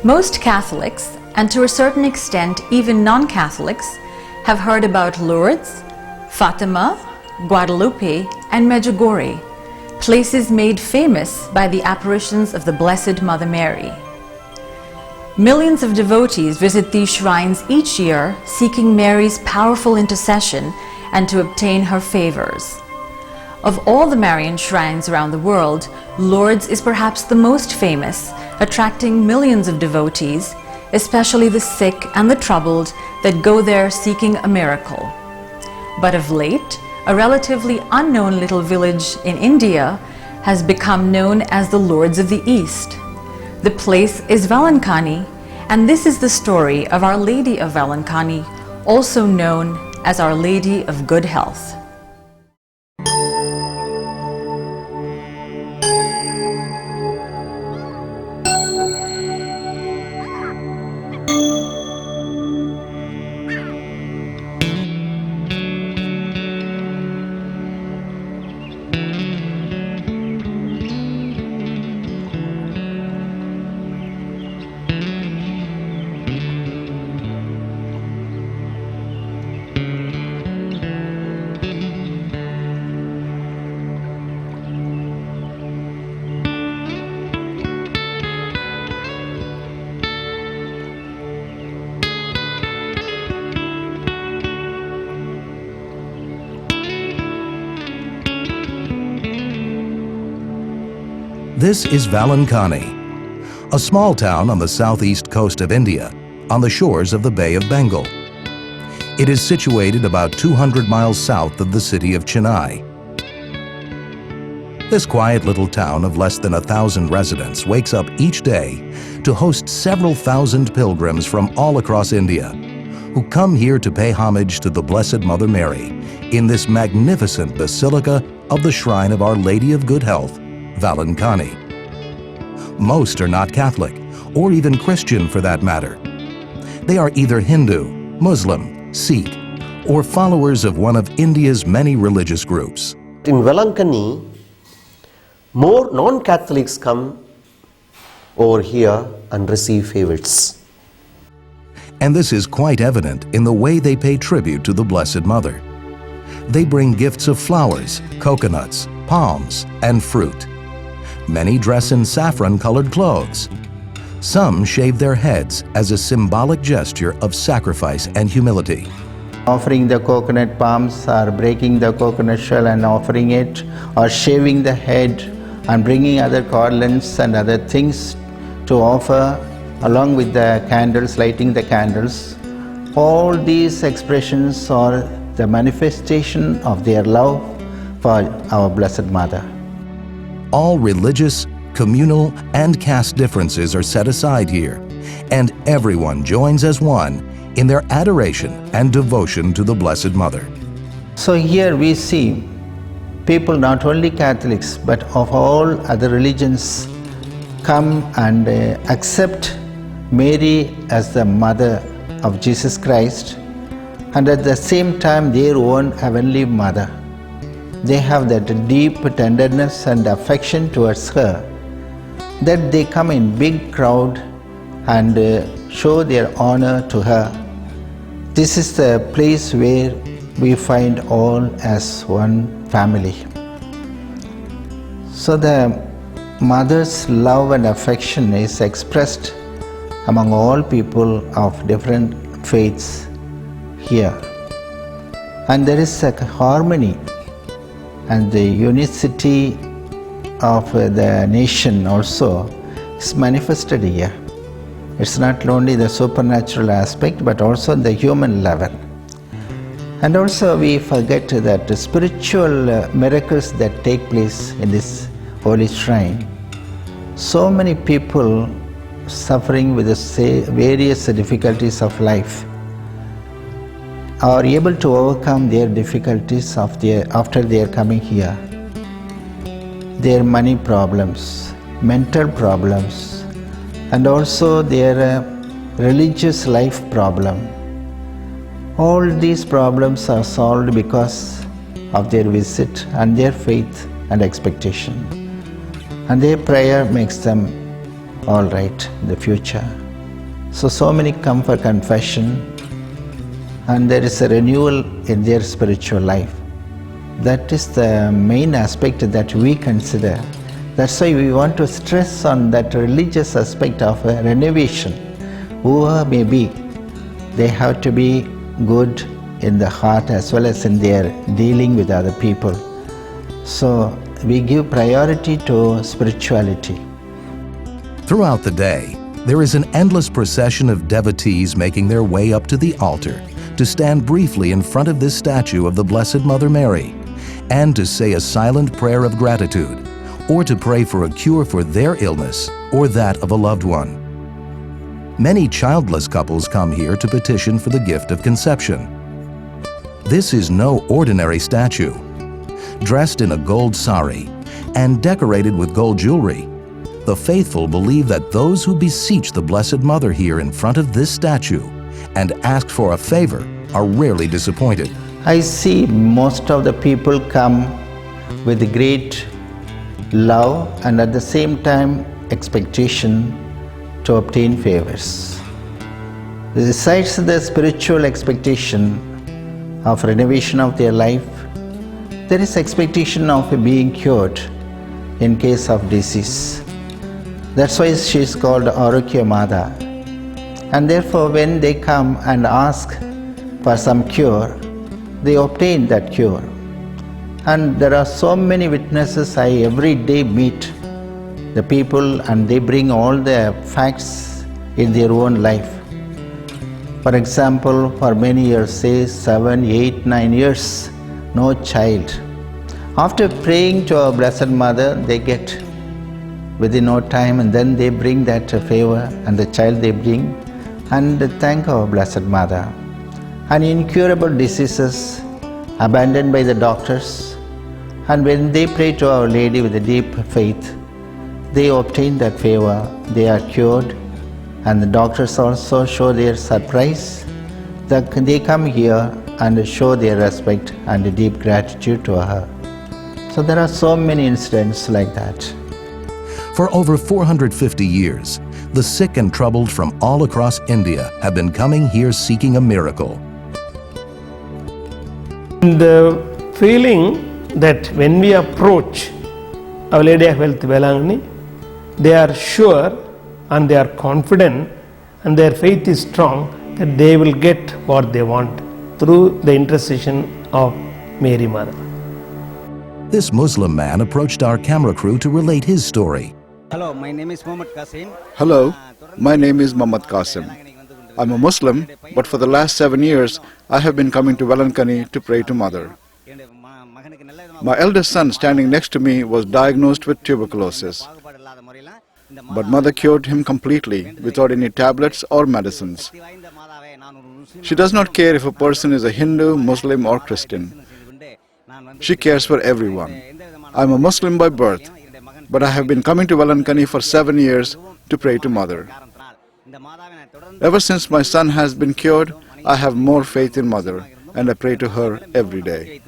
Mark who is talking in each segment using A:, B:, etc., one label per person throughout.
A: Most Catholics, and to a certain extent even non-Catholics, have heard about Lourdes, Fatima, Guadalupe, and Medjugorje, places made famous by the apparitions of the Blessed Mother Mary. Millions of devotees visit these shrines each year, seeking Mary's powerful intercession and to obtain her favors. Of all the Marian shrines around the world, Lourdes is perhaps the most famous, attracting millions of devotees, especially the sick and the troubled that go there seeking a miracle. But of late, a relatively unknown little village in India has become known as the Lourdes of the East. The place is Vailankanni, and this is the story of Our Lady of Vailankanni, also known as Our Lady of Good Health.
B: This is Vailankanni, a small town on the southeast coast of India, on the shores of the Bay of Bengal. It is situated about 200 miles south of the city of Chennai. This quiet little town of less than 1,000 residents wakes up each day to host several thousand pilgrims from all across India, who come here to pay homage to the Blessed Mother Mary in this magnificent basilica of the Shrine of Our Lady of Good Health, Vailankanni. Most are not Catholic, or even Christian for that matter. They are either Hindu, Muslim, Sikh, or followers of one of India's many religious groups.
C: In Vailankanni, more non-Catholics come over here and receive favors.
B: And this is quite evident in the way they pay tribute to the Blessed Mother. They bring gifts of flowers, coconuts, palms, and fruit. Many dress in saffron-colored clothes. Some shave their heads as a symbolic gesture of sacrifice and humility.
D: Offering the coconut palms, or breaking the coconut shell and offering it, or shaving the head and bringing other garlands and other things to offer along with the candles, lighting the candles. All these expressions are the manifestation of their love for our Blessed Mother.
B: All religious, communal, and caste differences are set aside here, and everyone joins as one in their adoration and devotion to the Blessed Mother.
D: So here we see people, not only Catholics, but of all other religions, come and accept Mary as the Mother of Jesus Christ, and at the same time their own Heavenly Mother. They have that deep tenderness and affection towards her, that they come in big crowd and show their honor to her. This is the place where we find all as one family. So the mother's love and affection is expressed among all people of different faiths here. And there is a harmony and the unicity of the nation also is manifested here. It's not only the supernatural aspect, but also the human level. And also we forget that the spiritual miracles that take place in this holy shrine. So many people suffering with the various difficulties of life are able to overcome their difficulties after their coming here. Their money problems, mental problems, and also their religious life problem. All these problems are solved because of their visit and their faith and expectation. And their prayer makes them all right in the future. So many come for confession, and there is a renewal in their spiritual life. That is the main aspect that we consider. That's why we want to stress on that religious aspect of a renovation. Whoever may be, they have to be good in the heart as well as in their dealing with other people. So we give priority to spirituality.
B: Throughout the day, there is an endless procession of devotees making their way up to the altar to stand briefly in front of this statue of the Blessed Mother Mary and to say a silent prayer of gratitude or to pray for a cure for their illness or that of a loved one. Many childless couples come here to petition for the gift of conception. This is no ordinary statue. Dressed in a gold sari and decorated with gold jewelry, the faithful believe that those who beseech the Blessed Mother here in front of this statue and ask for a favor are rarely disappointed.
D: I see most of the people come with great love and at the same time expectation to obtain favors. Besides the spiritual expectation of renovation of their life, there is expectation of being cured in case of disease. That's why she is called Arogya Mata. And therefore when they come and ask for some cure, they obtain that cure. And there are so many witnesses I every day meet the people, and they bring all the facts in their own life. For example, for many years, say 7, 8, 9 years, no child. After praying to our Blessed Mother, they get within no time, and then they bring that favor and the child they bring and thank our Blessed Mother. And incurable diseases abandoned by the doctors, and when they pray to Our Lady with a deep faith, they obtain that favor, they are cured, and the doctors also show their surprise that they come here and show their respect and deep gratitude to her. So there are so many incidents like that.
B: For over 450 years, the sick and troubled from all across India have been coming here seeking a miracle.
E: The feeling that when we approach Our Lady of Health Vailankanni, they are sure and they are confident and their faith is strong that they will get what they want through the intercession of Mary Mother.
B: This Muslim man approached our camera crew to relate his story.
F: Hello, my name is Mohammed Qasim.
G: Hello, my name is Mohammed Qasim. I'm a Muslim, but for the last 7 years, I have been coming to Vailankanni to pray to Mother. My eldest son standing next to me was diagnosed with tuberculosis. But Mother cured him completely without any tablets or medicines. She does not care if a person is a Hindu, Muslim or Christian. She cares for everyone. I'm a Muslim by birth, but I have been coming to Vailankanni for 7 years to pray to Mother. Ever since my son has been cured, I have more faith in Mother and I pray to her every day.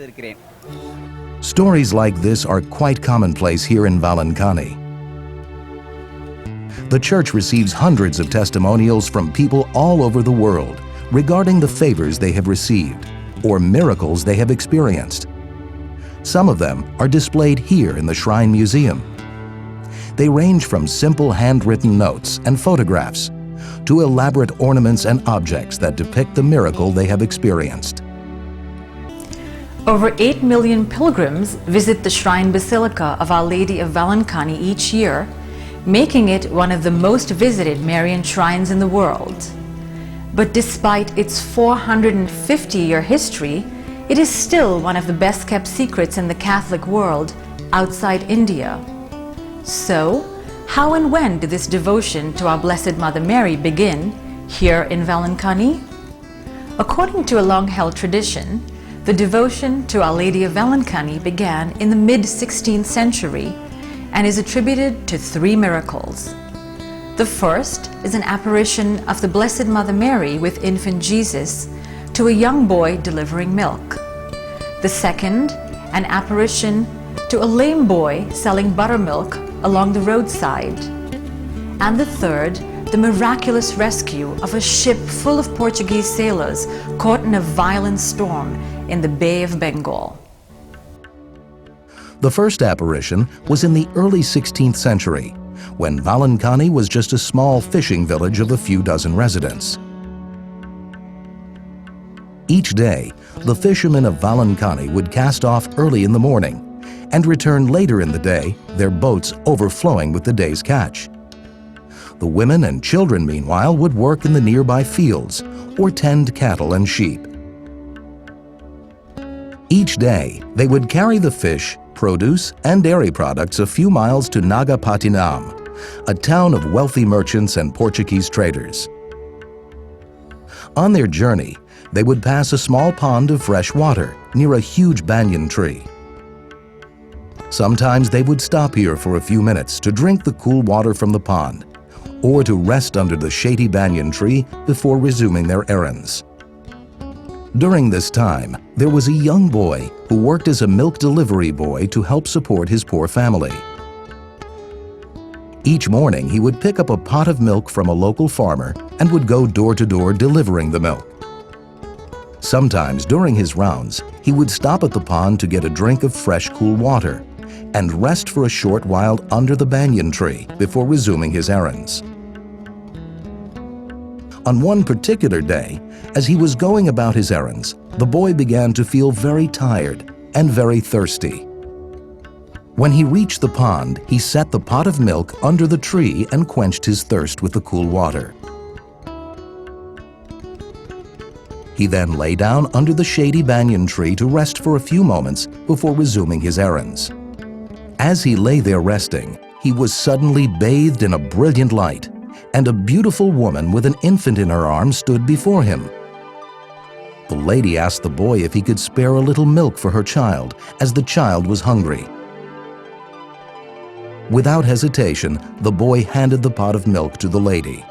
B: Stories like this are quite commonplace here in Vailankanni. The church receives hundreds of testimonials from people all over the world regarding the favors they have received or miracles they have experienced. Some of them are displayed here in the Shrine Museum. They range from simple handwritten notes and photographs to elaborate ornaments and objects that depict the miracle they have experienced.
A: Over 8 million pilgrims visit the Shrine Basilica of Our Lady of Vailankanni each year, making it one of the most visited Marian shrines in the world. But despite its 450-year history, it is still one of the best-kept secrets in the Catholic world outside India. So, how and when did this devotion to our Blessed Mother Mary begin here in Vailankanni? According to a long-held tradition, the devotion to Our Lady of Vailankanni began in the mid-16th century and is attributed to 3 miracles. The first is an apparition of the Blessed Mother Mary with infant Jesus to a young boy delivering milk. The second, an apparition to a lame boy selling buttermilk along the roadside. And the third, the miraculous rescue of a ship full of Portuguese sailors caught in a violent storm in the Bay of Bengal.
B: The first apparition was in the early 16th century, when Vailankanni was just a small fishing village of a few dozen residents. Each day, the fishermen of Vailankanni would cast off early in the morning and return later in the day, their boats overflowing with the day's catch. The women and children, meanwhile, would work in the nearby fields or tend cattle and sheep. Each day, they would carry the fish, produce, and dairy products a few miles to Nagapattinam, a town of wealthy merchants and Portuguese traders. On their journey, they would pass a small pond of fresh water near a huge banyan tree. Sometimes they would stop here for a few minutes to drink the cool water from the pond, or to rest under the shady banyan tree before resuming their errands. During this time, there was a young boy who worked as a milk delivery boy to help support his poor family. Each morning, he would pick up a pot of milk from a local farmer and would go door to door delivering the milk. Sometimes during his rounds, he would stop at the pond to get a drink of fresh, cool water and rest for a short while under the banyan tree before resuming his errands. On one particular day, as he was going about his errands, the boy began to feel very tired and very thirsty. When he reached the pond, he set the pot of milk under the tree and quenched his thirst with the cool water. He then lay down under the shady banyan tree to rest for a few moments before resuming his errands. As he lay there resting, he was suddenly bathed in a brilliant light, and a beautiful woman with an infant in her arms stood before him. The lady asked the boy if he could spare a little milk for her child, as the child was hungry. Without hesitation, the boy handed the pot of milk to the lady.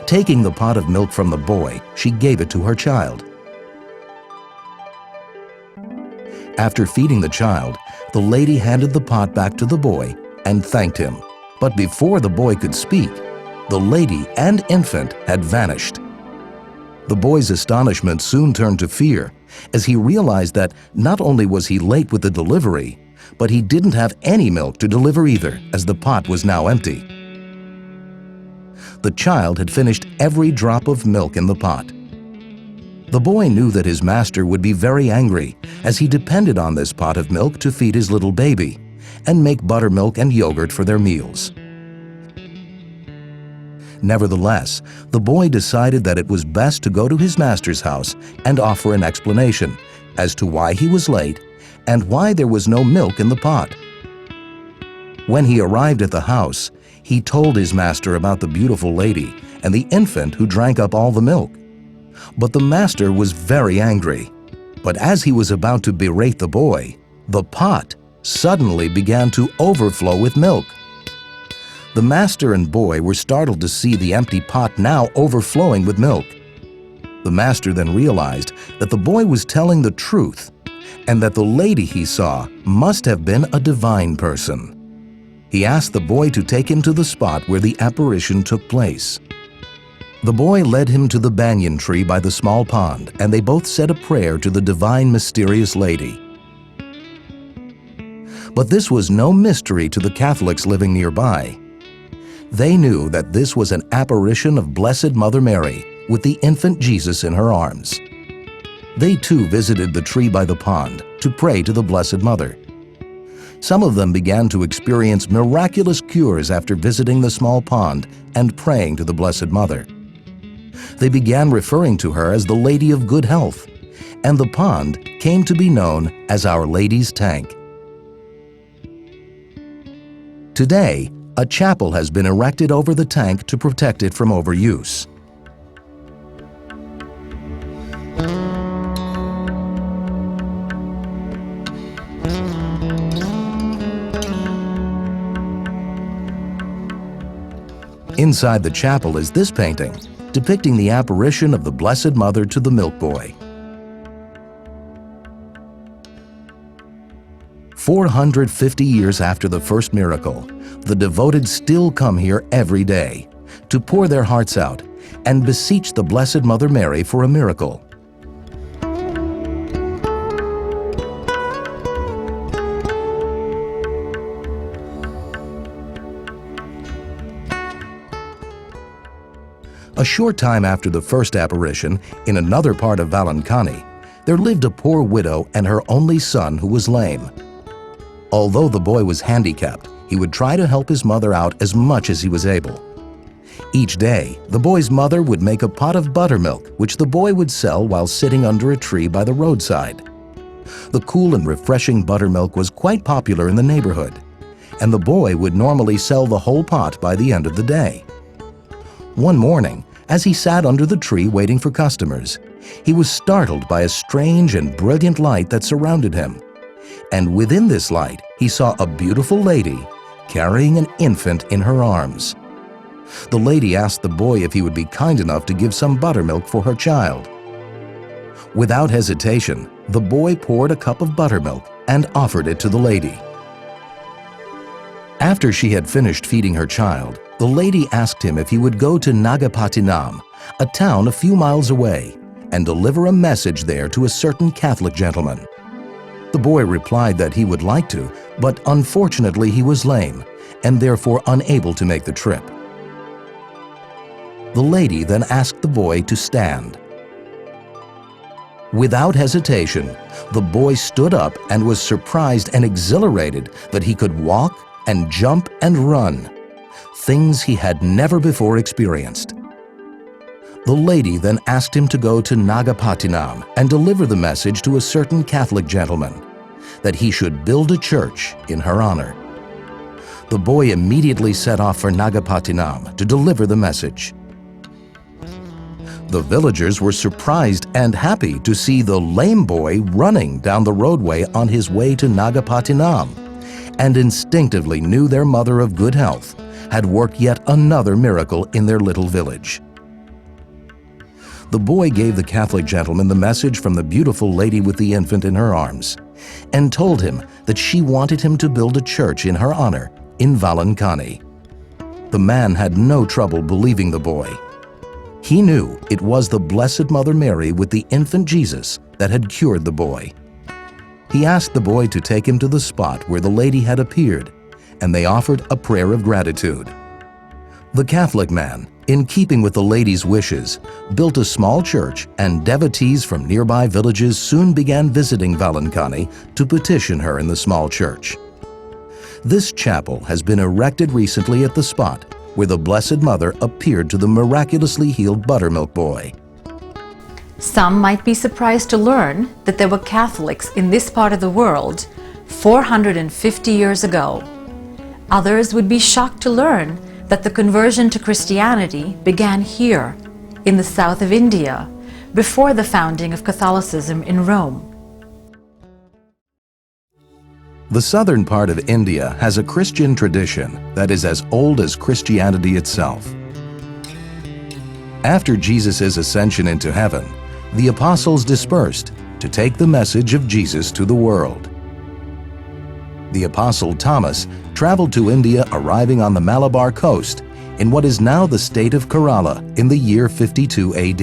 B: Taking the pot of milk from the boy, she gave it to her child. After feeding the child, the lady handed the pot back to the boy and thanked him. But before the boy could speak, the lady and infant had vanished. The boy's astonishment soon turned to fear as he realized that not only was he late with the delivery, but he didn't have any milk to deliver either, as the pot was now empty. The child had finished every drop of milk in the pot. The boy knew that his master would be very angry, as he depended on this pot of milk to feed his little baby and make buttermilk and yogurt for their meals. Nevertheless, the boy decided that it was best to go to his master's house and offer an explanation as to why he was late and why there was no milk in the pot. When he arrived at the house, he told his master about the beautiful lady and the infant who drank up all the milk. But the master was very angry. But as he was about to berate the boy, the pot suddenly began to overflow with milk. The master and boy were startled to see the empty pot now overflowing with milk. The master then realized that the boy was telling the truth and that the lady he saw must have been a divine person. He asked the boy to take him to the spot where the apparition took place. The boy led him to the banyan tree by the small pond, and they both said a prayer to the divine mysterious lady. But this was no mystery to the Catholics living nearby. They knew that this was an apparition of Blessed Mother Mary with the infant Jesus in her arms. They too visited the tree by the pond to pray to the Blessed Mother. Some of them began to experience miraculous cures after visiting the small pond and praying to the Blessed Mother. They began referring to her as the Lady of Good Health, and the pond came to be known as Our Lady's Tank. Today, a chapel has been erected over the tank to protect it from overuse. Inside the chapel is this painting, depicting the apparition of the Blessed Mother to the milk boy. 450 years after the first miracle, the devoted still come here every day to pour their hearts out and beseech the Blessed Mother Mary for a miracle. A short time after the first apparition, in another part of Vailankanni, there lived a poor widow and her only son who was lame. Although the boy was handicapped, he would try to help his mother out as much as he was able. Each day, the boy's mother would make a pot of buttermilk, which the boy would sell while sitting under a tree by the roadside. The cool and refreshing buttermilk was quite popular in the neighborhood, and the boy would normally sell the whole pot by the end of the day. One morning, as he sat under the tree waiting for customers, he was startled by a strange and brilliant light that surrounded him. And within this light, he saw a beautiful lady carrying an infant in her arms. The lady asked the boy if he would be kind enough to give some buttermilk for her child. Without hesitation, the boy poured a cup of buttermilk and offered it to the lady. After she had finished feeding her child, the lady asked him if he would go to Nagapattinam, a town a few miles away, and deliver a message there to a certain Catholic gentleman. The boy replied that he would like to, but unfortunately he was lame and therefore unable to make the trip. The lady then asked the boy to stand. Without hesitation, the boy stood up and was surprised and exhilarated that he could walk and jump and run, things he had never before experienced. The lady then asked him to go to Nagapattinam and deliver the message to a certain Catholic gentleman, that he should build a church in her honor. The boy immediately set off for Nagapattinam to deliver the message. The villagers were surprised and happy to see the lame boy running down the roadway on his way to Nagapattinam, and instinctively knew their mother of good health had worked yet another miracle in their little village. The boy gave the Catholic gentleman the message from the beautiful lady with the infant in her arms, and told him that she wanted him to build a church in her honor in Vailankanni. The man had no trouble believing the boy. He knew it was the Blessed Mother Mary with the infant Jesus that had cured the boy. He asked the boy to take him to the spot where the lady had appeared, and they offered a prayer of gratitude. The Catholic man, in keeping with the lady's wishes, built a small church, and devotees from nearby villages soon began visiting Vailankanni to petition her in the small church. This chapel has been erected recently at the spot where the Blessed Mother appeared to the miraculously healed buttermilk boy.
A: Some might be surprised to learn that there were Catholics in this part of the world 450 years ago. Others would be shocked to learn that the conversion to Christianity began here, in the south of India, before the founding of Catholicism in Rome.
B: The southern part of India has a Christian tradition that is as old as Christianity itself. After Jesus' ascension into heaven, the apostles dispersed to take the message of Jesus to the world. The apostle Thomas traveled to India, arriving on the Malabar coast in what is now the state of Kerala in the year 52 AD.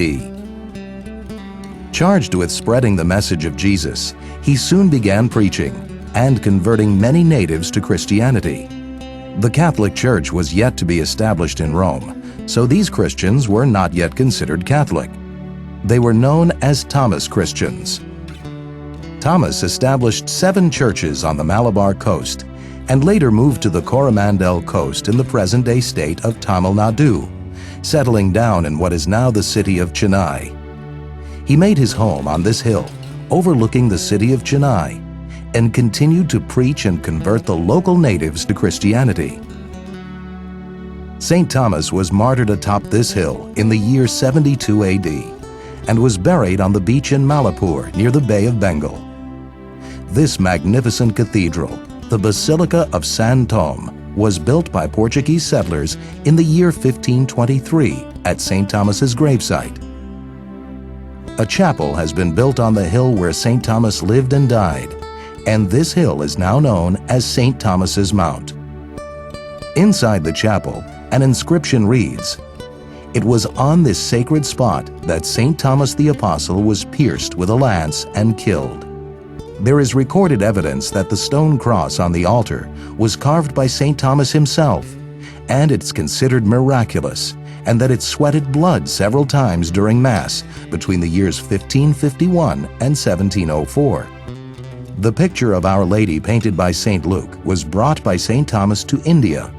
B: Charged with spreading the message of Jesus, he soon began preaching and converting many natives to Christianity. The Catholic Church was yet to be established in Rome, so these Christians were not yet considered Catholic. They were known as Thomas Christians. Thomas established 7 churches on the Malabar coast and later moved to the Coromandel coast in the present-day state of Tamil Nadu, settling down in what is now the city of Chennai. He made his home on this hill, overlooking the city of Chennai, and continued to preach and convert the local natives to Christianity. St. Thomas was martyred atop this hill in the year 72 AD and was buried on the beach in Malapur near the Bay of Bengal. This magnificent cathedral, the Basilica of San Thome, was built by Portuguese settlers in the year 1523 at St. Thomas's gravesite. A chapel has been built on the hill where St. Thomas lived and died, and this hill is now known as St. Thomas's Mount. Inside the chapel, an inscription reads, "It was on this sacred spot that St. Thomas the Apostle was pierced with a lance and killed." There is recorded evidence that the stone cross on the altar was carved by St. Thomas himself, and it's considered miraculous, and that it sweated blood several times during Mass between the years 1551 and 1704. The picture of Our Lady painted by St. Luke was brought by St. Thomas to India.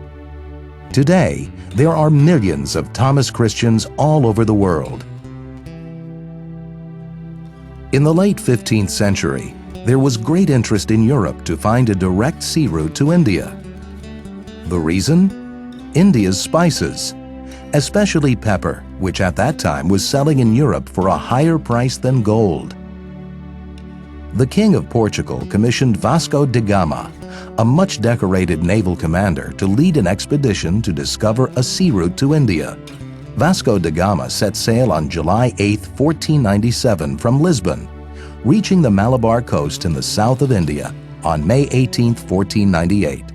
B: Today, there are millions of Thomas Christians all over the world. In the late 15th century, there was great interest in Europe to find a direct sea route to India. The reason? India's spices, especially pepper, which at that time was selling in Europe for a higher price than gold. The King of Portugal commissioned Vasco da Gama, a much decorated naval commander, to lead an expedition to discover a sea route to India. Vasco da Gama set sail on July 8, 1497 from Lisbon, reaching the Malabar coast in the south of India on May 18, 1498.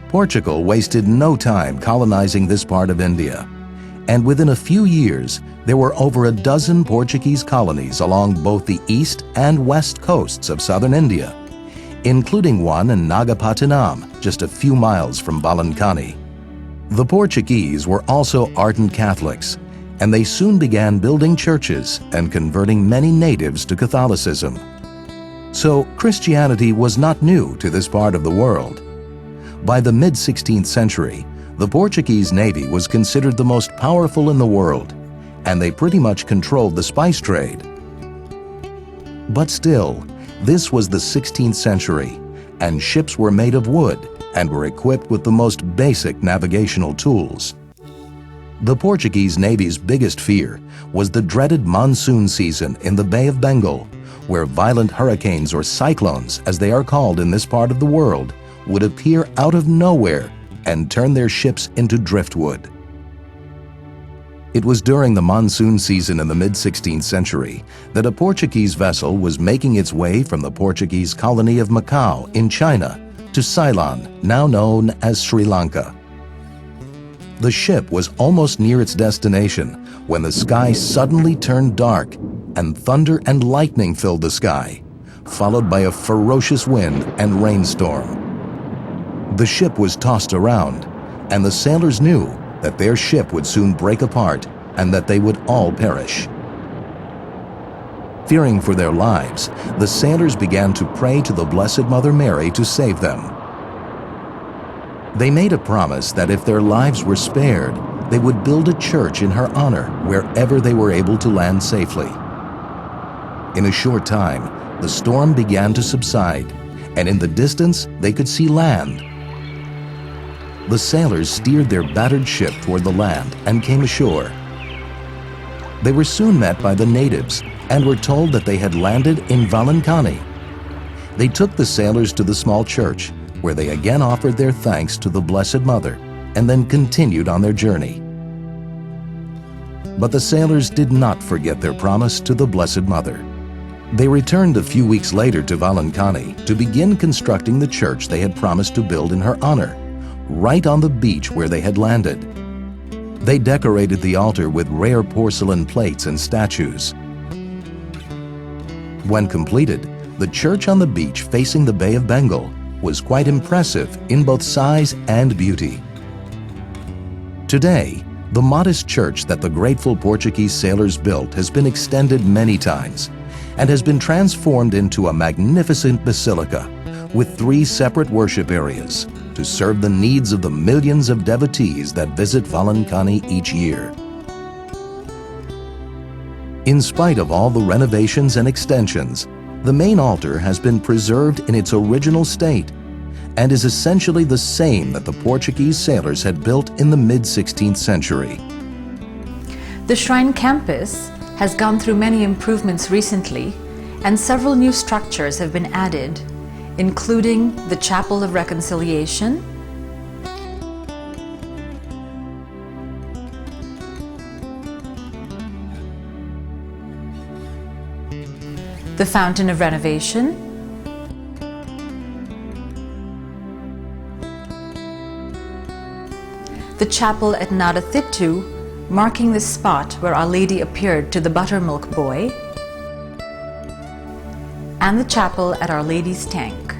B: Portugal wasted no time colonizing this part of India, and within a few years, there were over a dozen Portuguese colonies along both the east and west coasts of southern India, including one in Nagapattinam, just a few miles from Vailankanni. The Portuguese were also ardent Catholics, and they soon began building churches and converting many natives to Catholicism. So Christianity was not new to this part of the world. By the mid-16th century, the Portuguese Navy was considered the most powerful in the world, and they pretty much controlled the spice trade. But still, this was the 16th century, and ships were made of wood and were equipped with the most basic navigational tools. The Portuguese Navy's biggest fear was the dreaded monsoon season in the Bay of Bengal, where violent hurricanes, or cyclones as they are called in this part of the world, would appear out of nowhere and turn their ships into driftwood. It was during the monsoon season in the mid-16th century that a Portuguese vessel was making its way from the Portuguese colony of Macau in China to Ceylon, now known as Sri Lanka. The ship was almost near its destination when the sky suddenly turned dark and thunder and lightning filled the sky, followed by a ferocious wind and rainstorm. The ship was tossed around, and the sailors knew that their ship would soon break apart and that they would all perish. Fearing for their lives, the sailors began to pray to the Blessed Mother Mary to save them. They made a promise that if their lives were spared, they would build a church in her honor wherever they were able to land safely. In a short time, the storm began to subside, and in the distance they could see land. The sailors steered their battered ship toward the land and came ashore. They were soon met by the natives and were told that they had landed in Vailankanni. They took the sailors to the small church, where they again offered their thanks to the Blessed Mother and then continued on their journey. But the sailors did not forget their promise to the Blessed Mother. They returned a few weeks later to Vailankanni to begin constructing the church they had promised to build in her honor, right on the beach where they had landed. They decorated the altar with rare porcelain plates and statues. When completed, the church on the beach facing the Bay of Bengal was quite impressive in both size and beauty. Today, the modest church that the grateful Portuguese sailors built has been extended many times and has been transformed into a magnificent basilica with 3 separate worship areas to serve the needs of the millions of devotees that visit Vailankanni each year. In spite of all the renovations and extensions, the main altar has been preserved in its original state and is essentially the same that the Portuguese sailors had built in the mid-16th century.
A: The shrine campus has gone through many improvements recently, and several new structures have been added, including the Chapel of Reconciliation, the Fountain of Renovation, the chapel at Nadathittu, marking the spot where Our Lady appeared to the buttermilk boy, and the chapel at Our Lady's Tank.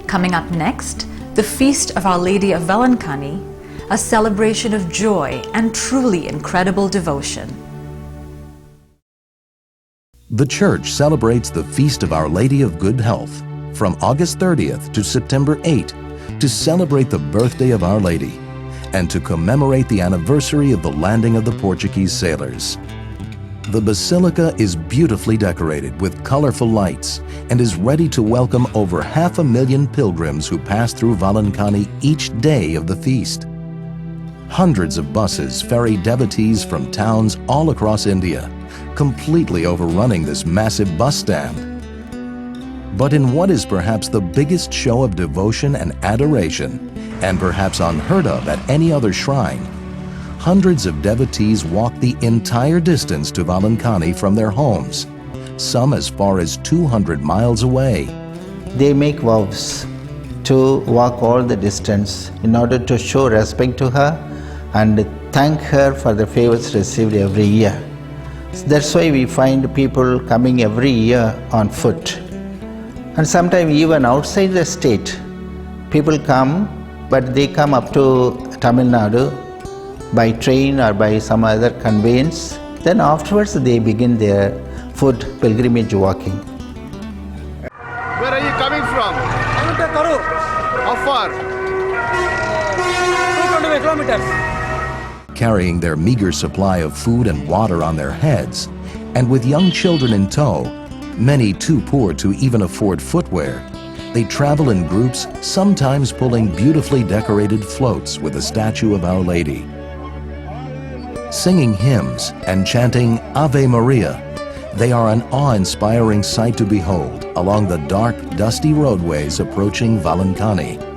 A: Coming up next, the Feast of Our Lady of Vailankanni, a celebration of joy and truly incredible devotion.
B: The Church celebrates the Feast of Our Lady of Good Health from August 30th to September 8th to celebrate the birthday of Our Lady and to commemorate the anniversary of the landing of the Portuguese sailors. The Basilica is beautifully decorated with colorful lights and is ready to welcome over 500,000 pilgrims who pass through Vailankanni each day of the feast. Hundreds of buses ferry devotees from towns all across India, completely overrunning this massive bus stand. But in what is perhaps the biggest show of devotion and adoration, and perhaps unheard of at any other shrine, hundreds of devotees walk the entire distance to Vailankanni from their homes, some as far as 200 miles away.
D: They make vows to walk all the distance in order to show respect to her and thank her for the favors received every year. That's why we find people coming every year on foot. And sometimes even outside the state, people come, but they come up to Tamil Nadu by train or by some other conveyance. Then afterwards they begin their foot pilgrimage walking.
G: Where are you coming from? How far?
F: 225 kilometers.
B: Carrying their meager supply of food and water on their heads, and with young children in tow, many too poor to even afford footwear, they travel in groups, sometimes pulling beautifully decorated floats with a statue of Our Lady. Singing hymns and chanting Ave Maria, they are an awe-inspiring sight to behold along the dark, dusty roadways approaching Vailankanni.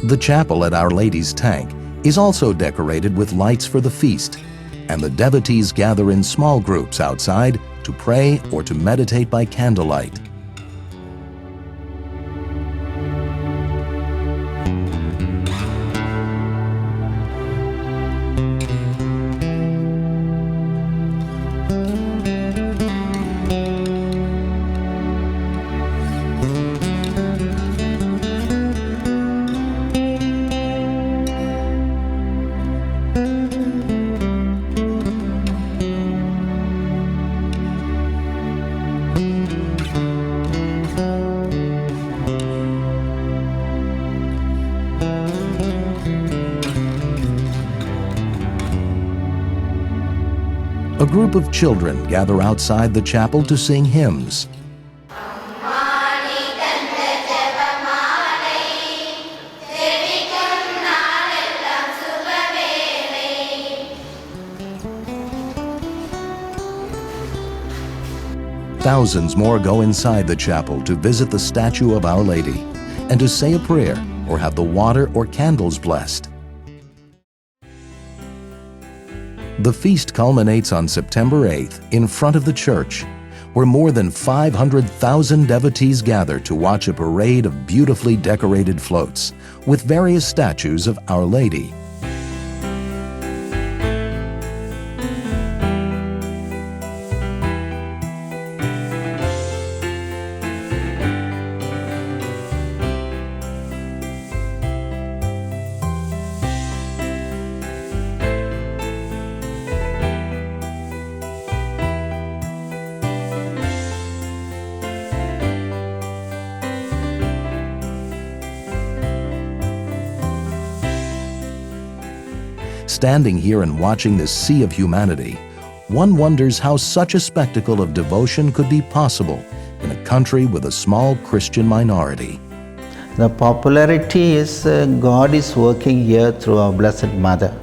B: The chapel at Our Lady's Tank is also decorated with lights for the feast, and the devotees gather in small groups outside to pray or to meditate by candlelight. A group of children gather outside the chapel to sing hymns. thousands more go inside the chapel to visit the statue of Our Lady and to say a prayer or have the water or candles blessed. The feast culminates on September 8th in front of the church, where more than 500,000 devotees gather to watch a parade of beautifully decorated floats with various statues of Our Lady. Standing here and watching this sea of humanity, one wonders how such a spectacle of devotion could be possible in a country with a small Christian minority.
D: The popularity is God is working here through our Blessed Mother.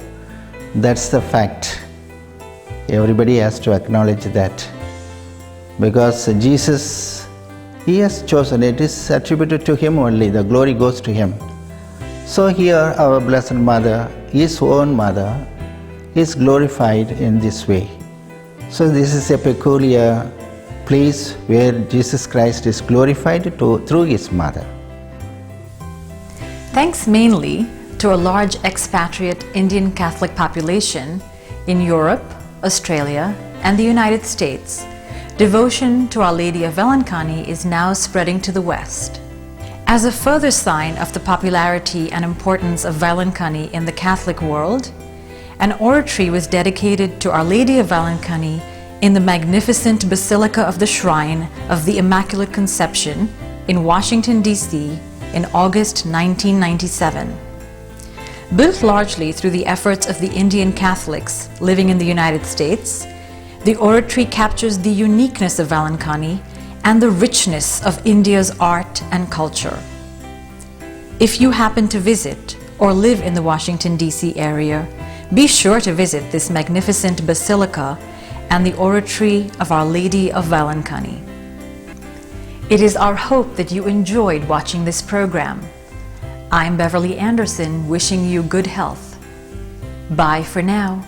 D: That's the fact. Everybody has to acknowledge that. Because Jesus, He has chosen, it is attributed to Him only, the glory goes to Him. So here our Blessed Mother, His own Mother, is glorified in this way. So this is a peculiar place where Jesus Christ is glorified through His Mother.
A: Thanks mainly to a large expatriate Indian Catholic population in Europe, Australia, and the United States, devotion to Our Lady of Vailankanni is now spreading to the West. As a further sign of the popularity and importance of Vailankanni in the Catholic world, an oratory was dedicated to Our Lady of Vailankanni in the magnificent Basilica of the Shrine of the Immaculate Conception in Washington, D.C. in August 1997. Built largely through the efforts of the Indian Catholics living in the United States, the oratory captures the uniqueness of Vailankanni and the richness of India's art and culture. If you happen to visit or live in the Washington, D.C. area, be sure to visit this magnificent basilica and the oratory of Our Lady of Vailankanni. It is our hope that you enjoyed watching this program. I'm Beverly Anderson, wishing you good health. Bye for now.